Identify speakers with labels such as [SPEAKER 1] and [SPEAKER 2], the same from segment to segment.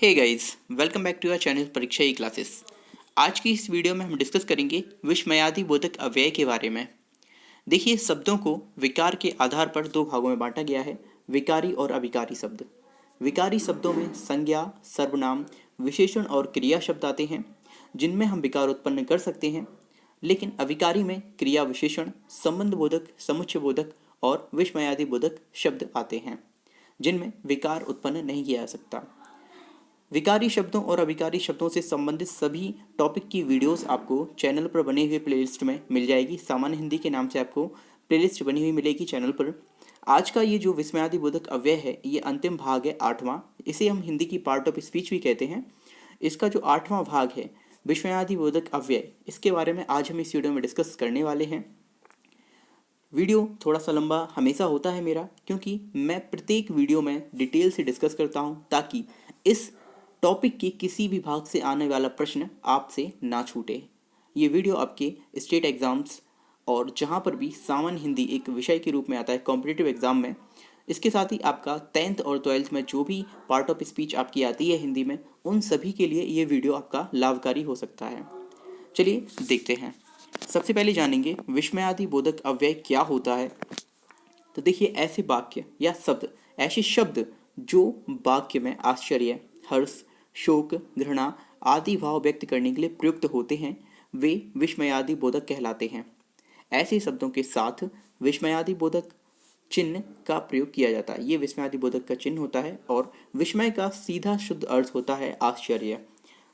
[SPEAKER 1] Hey guys, welcome back to our channel Pariksha E classes. आज की इस वीडियो में हम डिस्कस करेंगे विस्मयादि बोधक अव्यय के बारे में। देखिए, शब्दों को विकार के आधार पर दो भागों में बांटा गया है, विकारी और अविकारी शब्द। विकारी शब्दों में संज्ञा, सर्वनाम, विशेषण और क्रिया शब्द आते हैं, जिनमें हम विकार उत्पन्न कर सकते हैं। लेकिन अविकारी में क्रिया विशेषण, संबंध बोधक, समुच्चय बोधक और विस्मयादि बोधक शब्द आते हैं, जिनमें विकार उत्पन्न नहीं किया जा सकता। विकारी शब्दों और अविकारी शब्दों से संबंधित सभी टॉपिक की वीडियोस आपको चैनल पर बने हुए प्लेलिस्ट में मिल जाएगी। सामान्य हिंदी के नाम से आपको प्लेलिस्ट बनी हुई मिलेगी चैनल पर। आज का ये जो विस्मयादि बोधक अव्यय है, ये अंतिम भाग है, 8वां। इसे हम हिंदी की पार्ट ऑफ स्पीच भी कहते हैं। इसका जो 8वां भाग है विस्मयादि बोधक अव्यय, इसके बारे में आज हम इस वीडियो में डिस्कस करने वाले हैं। वीडियो थोड़ा सा लंबा हमेशा होता है मेरा, क्योंकि मैं प्रत्येक वीडियो में डिटेल से डिस्कस करता हूँ, ताकि इस टॉपिक के किसी भी भाग से आने वाला प्रश्न आपसे ना छूटे। ये वीडियो आपके स्टेट एग्ज़ाम्स और जहाँ पर भी सामान्य हिंदी एक विषय के रूप में आता है कॉम्पिटिटिव एग्ज़ाम में, इसके साथ ही आपका 10th और 12th में जो भी पार्ट ऑफ स्पीच आपकी आती है हिंदी में, उन सभी के लिए ये वीडियो आपका लाभकारी हो सकता है। चलिए देखते हैं। सबसे पहले जानेंगे विस्मयादि बोधक अव्यय क्या होता है। तो देखिए, ऐसे वाक्य या शब्द, ऐसे शब्द जो वाक्य में आश्चर्य, हर्ष, शोक, घृणा आदि भाव व्यक्त करने के लिए प्रयुक्त होते हैं, वे विस्मयादि बोधक कहलाते हैं। ऐसे शब्दों के साथ विस्मयादि बोधक चिन्ह का प्रयोग किया जाता है। ये विस्मयादि बोधक का चिन्ह होता है और विस्मय का सीधा शुद्ध अर्थ होता है आश्चर्य।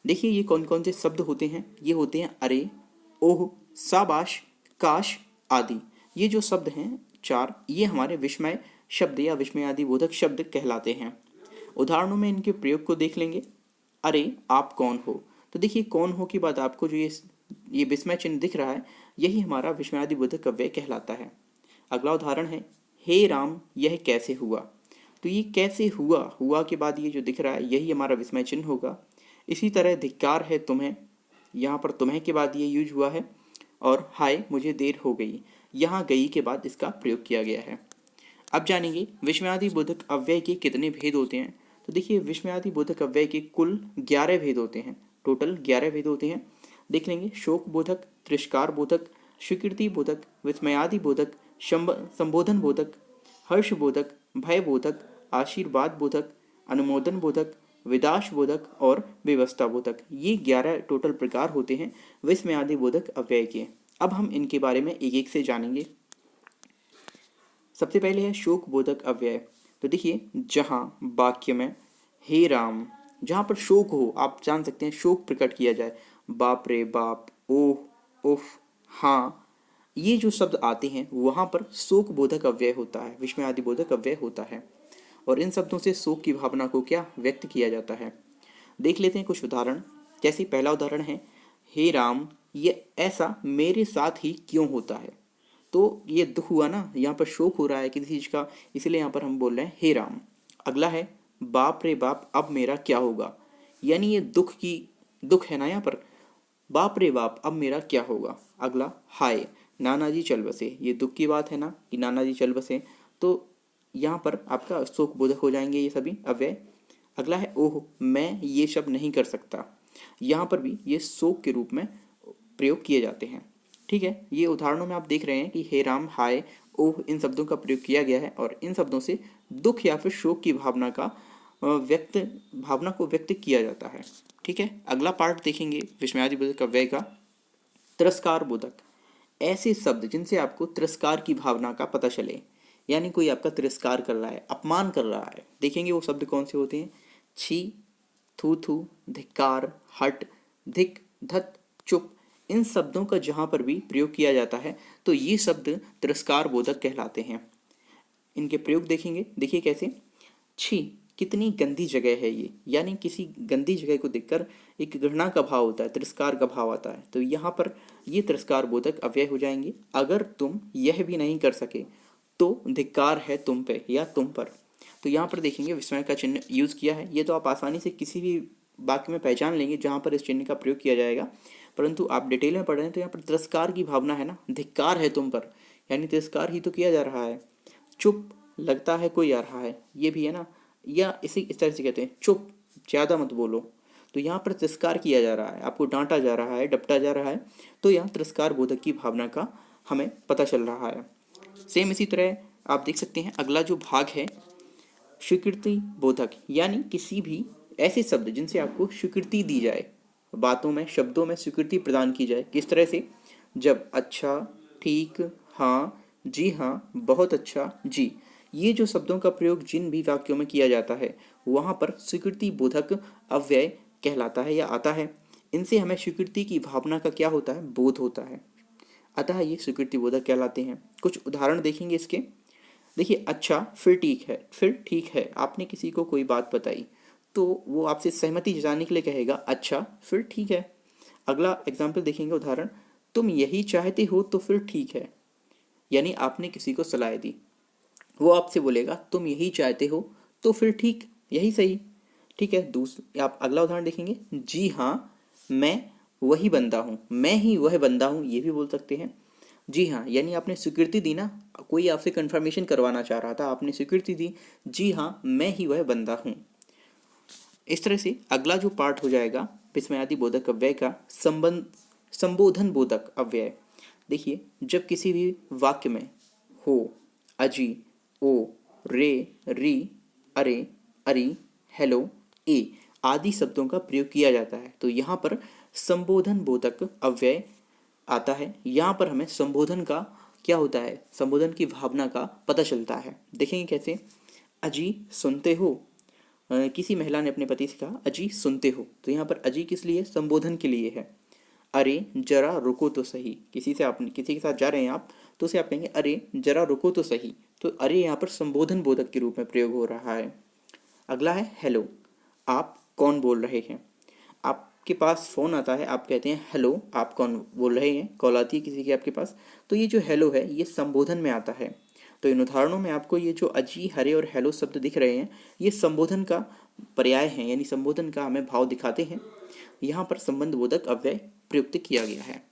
[SPEAKER 1] देखिए, ये कौन कौन से शब्द होते हैं। ये होते हैं अरे, ओह, शाबाश, काश आदि। ये जो शब्द हैं 4, ये हमारे विस्मय शब्द या विस्मयादि बोधक शब्द कहलाते हैं। उदाहरणों में इनके प्रयोग को देख लेंगे। अरे, आप कौन हो। तो देखिए, कौन हो के बाद आपको जो ये विस्मय चिन्ह दिख रहा है, यही हमारा विस्मयादि बोधक अव्यय कहलाता है। अगला उदाहरण है, हे राम, यह कैसे हुआ। तो ये कैसे हुआ के बाद ये जो दिख रहा है, यही हमारा विस्मय चिन्ह होगा। इसी तरह धिक्कार है तुम्हें, यहाँ पर तुम्हें के बाद ये यूज हुआ है। और हाय, मुझे देर हो गई, यहाँ गई के बाद इसका प्रयोग किया गया है। अब जानेंगे विस्मयादि बोधक अव्यय के कितने भेद होते हैं। तो देखिए, विस्मयादि बोधक अव्यय के कुल 11 भेद होते हैं। टोटल 11 भेद होते हैं। देख लेंगे, शोक बोधक, तिरस्कार बोधक, स्वीकृति बोधक, विस्मयादि बोधक, संबोधन बोधक, हर्ष बोधक, भय बोधक, आशीर्वाद बोधक, अनुमोदन बोधक, विदाश बोधक और व्यवस्था बोधक। ये 11 टोटल प्रकार होते हैं विस्मयादि बोधक अव्यय के। अब हम इनके बारे में एक एक से जानेंगे। सबसे पहले है शोक बोधक अव्यय। तो देखिए, जहाँ वाक्य में हे राम, जहाँ पर शोक हो, आप जान सकते हैं शोक प्रकट किया जाए, बाप रे बाप, ओह, उफ, हाँ, ये जो शब्द आते हैं वहाँ पर शोक बोधक अव्यय होता है, विस्मयादि बोधक अव्यय होता है। और इन शब्दों से शोक की भावना को क्या व्यक्त किया जाता है। देख लेते हैं कुछ उदाहरण। जैसे पहला उदाहरण है, हे राम, ये ऐसा मेरे साथ ही क्यों होता है। तो ये दुख हुआ ना, यहाँ पर शोक हो रहा है किसी चीज़ का, इसलिए यहाँ पर हम बोल रहे हैं हे राम। अगला है, बाप रे बाप, अब मेरा क्या होगा। यानी ये दुख है ना यहाँ पर, बाप रे बाप, अब मेरा क्या होगा। अगला, हाय, नाना जी चल बसे। ये दुख की बात है ना कि नाना जी चल बसे, तो यहाँ पर आपका शोक बोधक हो जाएंगे ये सभी अव्यय। अगला है, ओह, मैं ये शब्द नहीं कर सकता। यहाँ पर भी ये शोक के रूप में प्रयोग किए जाते हैं। ठीक है, ये उदाहरणों में आप देख रहे हैं कि हे राम, हाय, ओह, इन शब्दों का प्रयोग किया गया है और इन शब्दों से दुख या फिर शोक की भावना को व्यक्त किया जाता है। ठीक है, अगला पार्ट देखेंगे विस्मयादि बोधक अव्यय का, तिरस्कार बोधक। ऐसे शब्द जिनसे आपको तिरस्कार की भावना का पता चले, यानी कोई आपका तिरस्कार कर रहा है, अपमान कर रहा है। देखेंगे वो शब्द कौन से होते हैं। छी, थू थू, धिक्कार, हट, धिक, धत, चुप। इन शब्दों का जहाँ पर भी प्रयोग किया जाता है तो ये शब्द तिरस्कार बोधक कहलाते हैं। इनके प्रयोग देखेंगे। देखिए कैसे, छी, कितनी गंदी जगह है ये, यानी किसी गंदी जगह को देखकर एक घृणा का भाव होता है, तिरस्कार का भाव आता है। तो यहाँ पर ये तिरस्कार बोधक अव्यय हो जाएंगे। अगर तुम यह भी नहीं कर सके तो धिक्कार है तुम पे या तुम पर। तो यहाँ पर देखेंगे विस्मय का चिन्ह यूज किया है। ये तो आप आसानी से किसी भी वाक्य में पहचान लेंगे जहाँ पर इस चिन्ह का प्रयोग किया जाएगा, परंतु आप डिटेल में पढ़ रहे हैं तो यहाँ पर तिरस्कार की भावना है ना, धिक्कार है तुम पर, यानी तिरस्कार ही तो किया जा रहा है। चुप, लगता है कोई आ रहा है, ये भी है ना, या इसी इस तरह से कहते हैं, चुप, ज़्यादा मत बोलो। तो यहाँ पर तिरस्कार किया जा रहा है, आपको डांटा जा रहा है, डपटा जा रहा है, तो यहाँ तिरस्कार बोधक की भावना का हमें पता चल रहा है। सेम इसी तरह आप देख सकते हैं अगला जो भाग है स्वीकृति बोधक, यानी किसी भी ऐसे शब्द जिनसे आपको स्वीकृति दी जाए, बातों में शब्दों में स्वीकृति प्रदान की जाए। किस तरह से? जब अच्छा, ठीक, हाँ, जी हाँ, बहुत अच्छा, जी, ये जो शब्दों का प्रयोग जिन भी वाक्यों में किया जाता है वहाँ पर स्वीकृति बोधक अव्यय कहलाता है या आता है। इनसे हमें स्वीकृति की भावना का क्या होता है? बोध होता है। अतः ये स्वीकृति बोधक कहलाते हैं। कुछ उदाहरण देखेंगे इसके। देखिए, अच्छा फिर ठीक है, फिर ठीक है, आपने किसी को कोई बात बताई तो वो आपसे सहमति जताने के लिए कहेगा अच्छा फिर ठीक है। अगला एग्जाम्पल देखेंगे, उदाहरण, तुम यही चाहते हो तो फिर ठीक है, यानी आपने किसी को सलाह दी, वो आपसे बोलेगा तुम यही चाहते हो तो फिर ठीक, यही सही, ठीक है। आप अगला उदाहरण देखेंगे, जी हाँ मैं वही बंदा हूँ, मैं ही वह बंदा हूँ, ये भी बोल सकते हैं। जी हाँ, यानी आपने स्वीकृति दी ना, कोई आपसे कंफर्मेशन करवाना चाह रहा था, आपने स्वीकृति दी, जी हाँ मैं ही वह बंदा हूँ। इस तरह से अगला जो पार्ट हो जाएगा विस्मयादि बोधक अव्यय का संबोधन बोधक अव्यय। देखिए, जब किसी भी वाक्य में हो, अजी, ओ, रे, री, अरे, अरी, हेलो, ए आदि शब्दों का प्रयोग किया जाता है तो यहाँ पर संबोधन बोधक अव्यय आता है। यहाँ पर हमें संबोधन का क्या होता है, संबोधन की भावना का पता चलता है। देखेंगे कैसे। अजी सुनते हो, किसी महिला ने अपने पति से कहा अजी सुनते हो, तो यहाँ पर अजी किस लिए? संबोधन के लिए है। अरे जरा रुको तो सही, किसी के साथ जा रहे हैं आप तो उसे आप कहेंगे अरे जरा रुको तो सही, तो अरे यहाँ पर संबोधन बोधक के रूप में प्रयोग हो रहा है। अगला है हेलो, आप कौन बोल रहे हैं। आपके पास फ़ोन आता है, आप कहते हैं हेलो, आप कौन बोल रहे हैं, कॉल आती है किसी की आपके पास, तो ये जो हेलो है ये संबोधन में आता है। तो इन उदाहरणों में आपको ये जो अजी, हरे और हेलो शब्द दिख रहे हैं ये संबोधन का पर्याय हैं, यानी संबोधन का हमें भाव दिखाते हैं। यहाँ पर संबंध बोधक अव्यय प्रयुक्त किया गया है।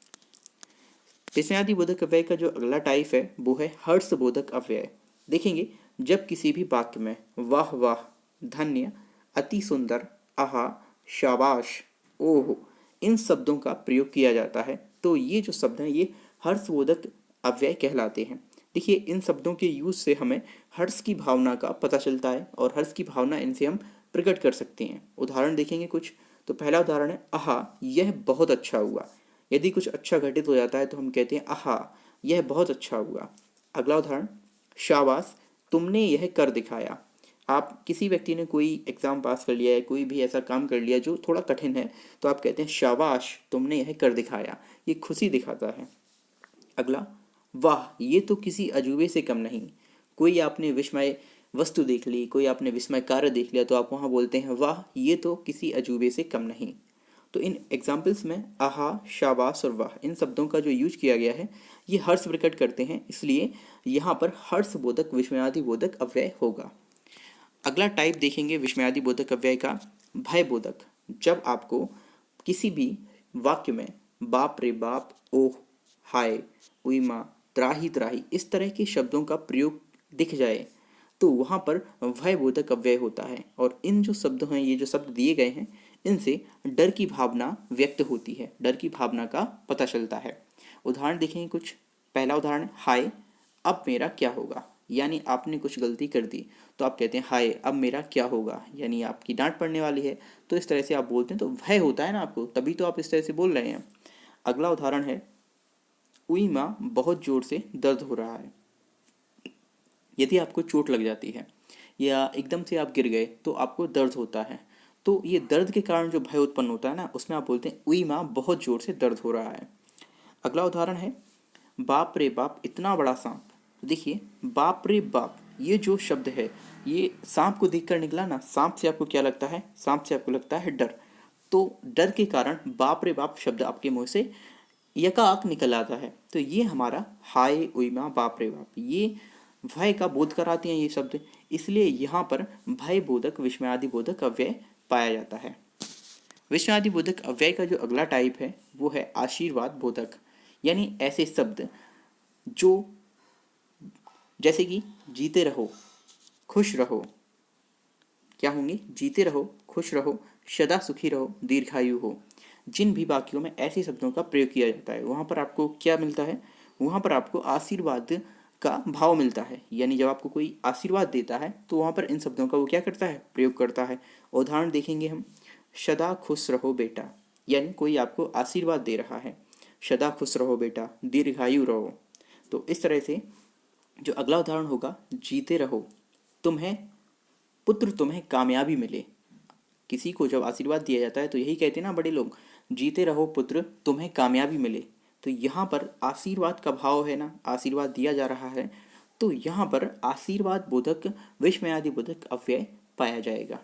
[SPEAKER 1] विस्मयादि बोधक अव्यय का जो अगला टाइप है वो है हर्ष बोधक अव्यय। देखेंगे, जब किसी भी वाक्य में वाह वाह, धन्य, अति सुंदर, आहा, शाबाश, ओह इन शब्दों का प्रयोग किया जाता है तो ये जो शब्द हैं ये हर्षबोधक अव्यय कहलाते हैं। देखिए, इन शब्दों के यूज से हमें हर्ष की भावना का पता चलता है और हर्ष की भावना इनसे हम प्रकट कर सकते हैं। उदाहरण देखेंगे कुछ। तो पहला उदाहरण है आहा यह बहुत अच्छा हुआ। यदि कुछ अच्छा घटित हो जाता है तो हम कहते हैं आहा यह बहुत अच्छा हुआ। अगला उदाहरण, शाबाश तुमने यह कर दिखाया। आप किसी व्यक्ति ने कोई एग्ज़ाम पास कर लिया है, कोई भी ऐसा काम कर लिया जो थोड़ा कठिन है, तो आप कहते हैं शाबाश तुमने यह कर दिखाया, ये खुशी दिखाता है। अगला, वाह ये तो किसी अजूबे से कम नहीं। कोई आपने विस्मय वस्तु देख ली, कोई आपने विस्मय कार्य देख लिया तो आप वहाँ बोलते हैं वाह ये तो किसी अजूबे से कम नहीं। तो इन एग्जाम्पल्स में आहा, शाबाश और वाह इन शब्दों का जो यूज किया गया है ये हर्ष प्रकट करते हैं, इसलिए यहाँ पर हर्ष बोधक विस्मयादि बोधक अव्यय होगा। अगला टाइप देखेंगे विस्मयादि बोधक अव्यय का, भय बोधक। जब आपको किसी भी वाक्य में बाप रे बाप, ओह, हाय, उई माँ, त्राही त्राही इस तरह के शब्दों का प्रयोग दिख जाए तो वहाँ पर भय बोधक अव्यय होता है। और इन जो शब्द हैं, ये जो शब्द दिए गए हैं, इनसे डर की भावना व्यक्त होती है, डर की भावना का पता चलता है। उदाहरण देखेंगे कुछ। पहला उदाहरण, हाय अब मेरा क्या होगा, यानी आपने कुछ गलती कर दी तो आप कहते हैं हाय अब मेरा क्या होगा, यानी आपकी डांट पड़ने वाली है, तो इस तरह से आप बोलते हैं तो भय होता है ना आपको, तभी तो आप इस तरह से बोल रहे हैं। अगला उदाहरण है, उई माँ बहुत जोर से दर्द हो रहा है। यदि आपको चोट लग जाती है या एकदम से आप गिर गए तो आपको दर्द होता है, तो ये दर्द के कारण जो भय उत्पन्न होता है ना, उसमें आप बोलते हैं उई माँ बहुत जोर से दर्द हो रहा है। अगला उदाहरण है, बाप रे बाप इतना बड़ा सांप। देखिए, बाप रे बाप ये जो शब्द है ये सांप को देखकर निकला ना, सांप से आपको क्या लगता है, सांप से आपको लगता है डर, तो डर के कारण बाप रे बाप शब्द आपके मुंह से यकाक निकल आता है। तो ये हमारा हाय, उई माँ, बाप रे बाप ये भय का बोध कराते हैं ये शब्द, इसलिए यहाँ पर भय बोधक विस्मयादि बोधक अव्यय पाया जाता है। विस्मयादि बोधक अव्यय का जो अगला टाइप है वो है आशीर्वाद बोधक, यानी ऐसे शब्द जो जैसे कि जीते रहो, खुश रहो, क्या होंगे? जीते रहो, खुश रहो, सदा सुखी रहो, दीर्घायु हो। जिन भी वाक्यों में ऐसे शब्दों का प्रयोग किया जाता है वहाँ पर आपको क्या मिलता है? वहाँ पर आपको आशीर्वाद का भाव मिलता है। यानी जब आपको कोई आशीर्वाद देता है तो वहाँ पर इन शब्दों का वो क्या करता है? प्रयोग करता है। उदाहरण देखेंगे हम, सदा खुश रहो बेटा, यानी कोई आपको आशीर्वाद दे रहा है, सदा खुश रहो बेटा, दीर्घायु रहो। तो इस तरह से जो अगला उदाहरण होगा, जीते रहो, तुम्हें पुत्र, तुम्हें कामयाबी मिले। किसी को जब आशीर्वाद दिया जाता है तो यही कहते हैं ना बड़े लोग, जीते रहो पुत्र, तुम्हें कामयाबी मिले। तो यहाँ पर आशीर्वाद का भाव है ना, आशीर्वाद दिया जा रहा है, तो यहाँ पर आशीर्वाद बोधक विस्मयादि बोधक अव्यय पाया जाएगा।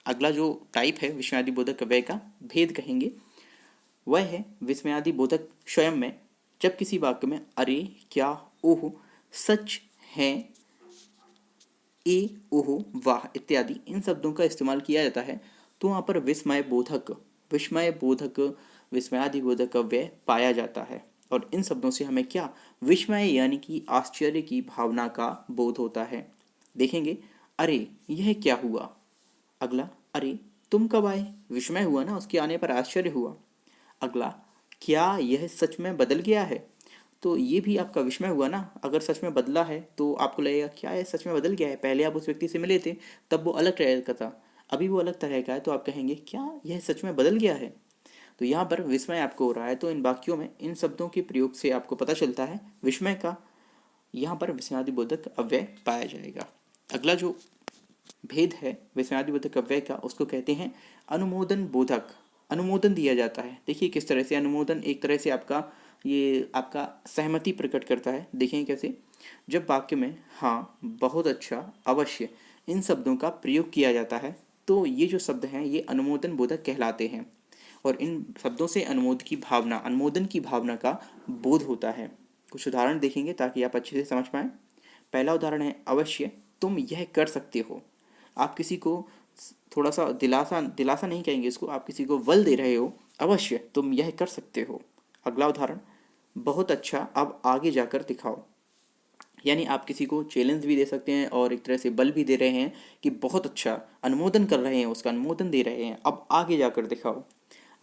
[SPEAKER 1] अगला जो टाइप है विस्मयादि बोधक अव्यय का, भेद कहेंगे, वह है विस्मयादि बोधक स्वयं में। जब किसी वाक्य में अरे, क्या, ओह, सच है, ए, ओह, वाह इत्यादि इन शब्दों का इस्तेमाल किया जाता है तो वहाँ पर विस्मय बोधक विस्मयादि बोधक अव्यय पाया जाता है। और इन शब्दों से हमें क्या? विस्मय यानी कि आश्चर्य की भावना का बोध होता है। देखेंगे, अरे यह क्या हुआ। अगला, अरे तुम कब आए? विस्मय हुआ ना, उसके आने पर आश्चर्य हुआ। अगला, क्या यह सच में बदल गया है? तो ये भी आपका विस्मय हुआ ना, अगर सच में बदला है तो आपको लगेगा क्या है, सच में बदल गया है। पहले आप उस व्यक्ति से मिले थे तब वो अलग तरह का था, अभी वो अलग तरह का है, तो आप कहेंगे क्या यह सच में बदल गया है। तो यहाँ पर विस्मय आपको हो रहा है। तो इन वाक्यों में इन शब्दों के प्रयोग से आपको पता चलता है विस्मय का, यहाँ पर विस्मयादि बोधक अव्यय पाया जाएगा। अगला जो भेद है विस्मयादि बोधक अव्यय का, उसको कहते हैं अनुमोदन बोधक। अनुमोदन दिया जाता है। देखिए किस तरह से अनुमोदन एक तरह से आपका सहमति प्रकट करता है। देखें कैसे, जब वाक्य में हाँ, बहुत अच्छा, अवश्य इन शब्दों का प्रयोग किया जाता है तो ये जो शब्द हैं ये अनुमोदन बोधक कहलाते हैं। और इन शब्दों से अनुमोदन की भावना का बोध होता है। कुछ उदाहरण देखेंगे ताकि आप अच्छे से समझ पाएं। पहला उदाहरण है, अवश्य तुम यह कर सकते हो। आप किसी को थोड़ा सा दिलासा नहीं कहेंगे इसको, आप किसी को बल दे रहे हो, अवश्य तुम यह कर सकते हो। अगला उदाहरण, बहुत अच्छा, अब आगे जाकर दिखाओ। यानी आप किसी को चैलेंज भी दे सकते हैं और एक तरह से बल भी दे रहे हैं कि बहुत अच्छा, अनुमोदन कर रहे हैं, उसका अनुमोदन दे रहे हैं, अब आगे जाकर दिखाओ।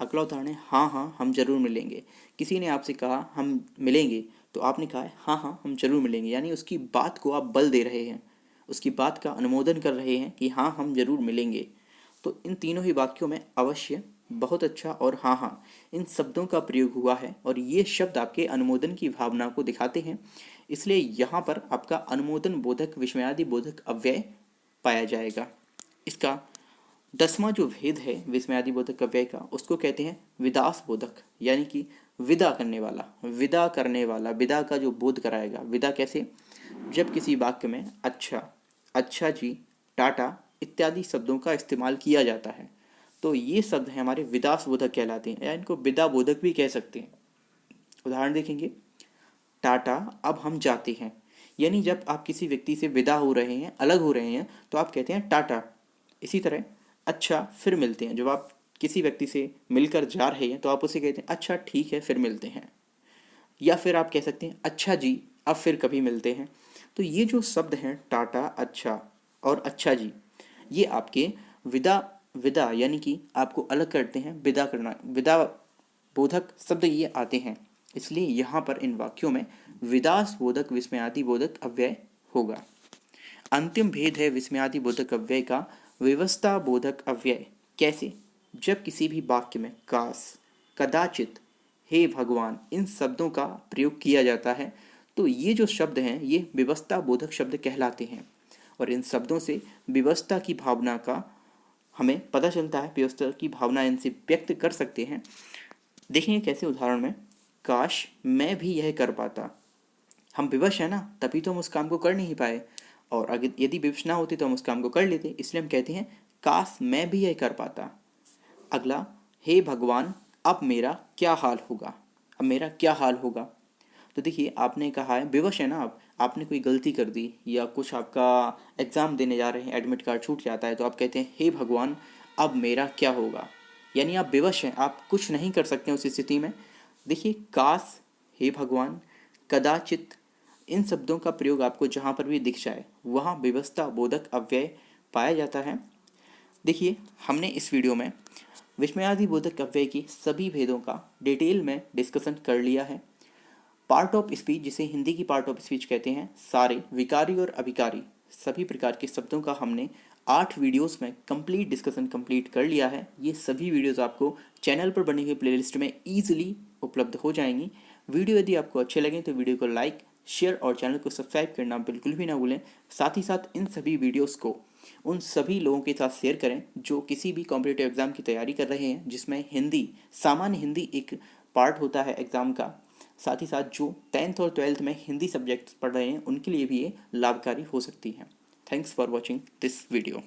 [SPEAKER 1] अगला उदाहरण है, हाँ हाँ हम जरूर मिलेंगे। किसी ने आपसे कहा हम मिलेंगे तो आपने कहा हाँ हाँ हम जरूर मिलेंगे, यानी उसकी बात को आप बल दे रहे हैं, उसकी बात का अनुमोदन कर रहे हैं कि हाँ हम जरूर मिलेंगे। तो इन तीनों ही वाक्यों में अवश्य, बहुत अच्छा और हाँ हाँ इन शब्दों का प्रयोग हुआ है और ये शब्द आपके अनुमोदन की भावना को दिखाते हैं, इसलिए यहाँ पर आपका अनुमोदन बोधक विस्मयादि बोधक अव्यय पाया जाएगा। इसका 10वां जो भेद है विस्मयादि बोधक अव्यय का, उसको कहते हैं विदास बोधक, यानी कि विदा करने वाला, विदा का जो बोध कराएगा। विदा कैसे? जब किसी वाक्य में अच्छा, अच्छा जी, टाटा इत्यादि शब्दों का इस्तेमाल किया जाता है तो ये शब्द हैं हमारे विदास बोधक कहलाते हैं, या इनको विदा बोधक भी कह सकते हैं। उदाहरण देखेंगे, टाटा अब हम जाते हैं। यानी जब आप किसी व्यक्ति से विदा हो रहे हैं, अलग हो रहे हैं, तो आप कहते हैं टाटा। इसी तरह अच्छा फिर मिलते हैं, जब आप किसी व्यक्ति से मिलकर जा रहे हैं तो आप उसे कहते हैं अच्छा ठीक है फिर मिलते हैं। या फिर आप कह सकते हैं अच्छा जी अब फिर कभी मिलते हैं। तो ये जो शब्द हैं टाटा, अच्छा और अच्छा जी, ये आपके विदा यानी कि आपको अलग करते हैं, विदा करना, विदा बोधक शब्द ये आते हैं। इसलिए यहाँ पर इन वाक्यों में विदास बोधक विस्मयादि बोधक अव्यय होगा। अंतिम भेद है विस्मयादि बोधक अव्यय का व्यवस्था बोधक अव्यय। कैसे? जब किसी भी वाक्य में काश, कदाचित, हे भगवान इन शब्दों का प्रयोग किया जाता है तो ये जो शब्द हैं ये व्यवस्था बोधक शब्द कहलाते हैं और इन शब्दों से व्यवस्था की भावना का हमें पता चलता है, व्यवस्था की भावना इनसे व्यक्त कर सकते हैं। देखेंगे कैसे उदाहरण में, काश मैं भी यह कर पाता। हम विवश हैं ना, तभी तो हम उस काम को कर नहीं पाए, और अगर यदि विवश ना होती तो हम उस काम को कर लेते, इसलिए हम कहते हैं काश मैं भी यह कर पाता। अगला, हे भगवान अब मेरा क्या हाल होगा। अब मेरा क्या हाल होगा, तो देखिए आपने कहा है विवश है ना, आपने कोई गलती कर दी या कुछ आपका एग्ज़ाम देने जा रहे हैं, एडमिट कार्ड छूट जाता है तो आप कहते हैं हे भगवान अब मेरा क्या होगा। यानी आप विवश हैं, आप कुछ नहीं कर सकते उस स्थिति में। देखिए काश, हे भगवान, कदाचित इन शब्दों का प्रयोग आपको जहाँ पर भी दिख जाए वहाँ व्यवस्था बोधक अव्यय पाया जाता है। देखिए, हमने इस वीडियो में विस्मयादि बोधक अव्यय की सभी भेदों का डिटेल में डिस्कशन कर लिया है। पार्ट ऑफ स्पीच, जिसे हिंदी की पार्ट ऑफ स्पीच कहते हैं, सारे विकारी और अभिकारी सभी प्रकार के शब्दों का हमने 8 वीडियोस में कंप्लीट डिस्कशन कंप्लीट कर लिया है। ये सभी वीडियोस आपको चैनल पर बनी हुई प्लेलिस्ट में ईजिली उपलब्ध हो जाएंगी। वीडियो यदि आपको अच्छे लगें तो वीडियो को लाइक, शेयर और चैनल को सब्सक्राइब करना बिल्कुल भी ना भूलें। साथ ही साथ इन सभी वीडियोस को उन सभी लोगों के साथ शेयर करें जो किसी भी कॉम्पिटिटिव एग्जाम की तैयारी कर रहे हैं, जिसमें हिंदी, सामान्य हिंदी एक पार्ट होता है एग्ज़ाम का। साथ ही साथ जो 10th और 12th में हिंदी सब्जेक्ट्स पढ़ रहे हैं, उनके लिए भी ये लाभकारी हो सकती हैं। Thanks for watching this video.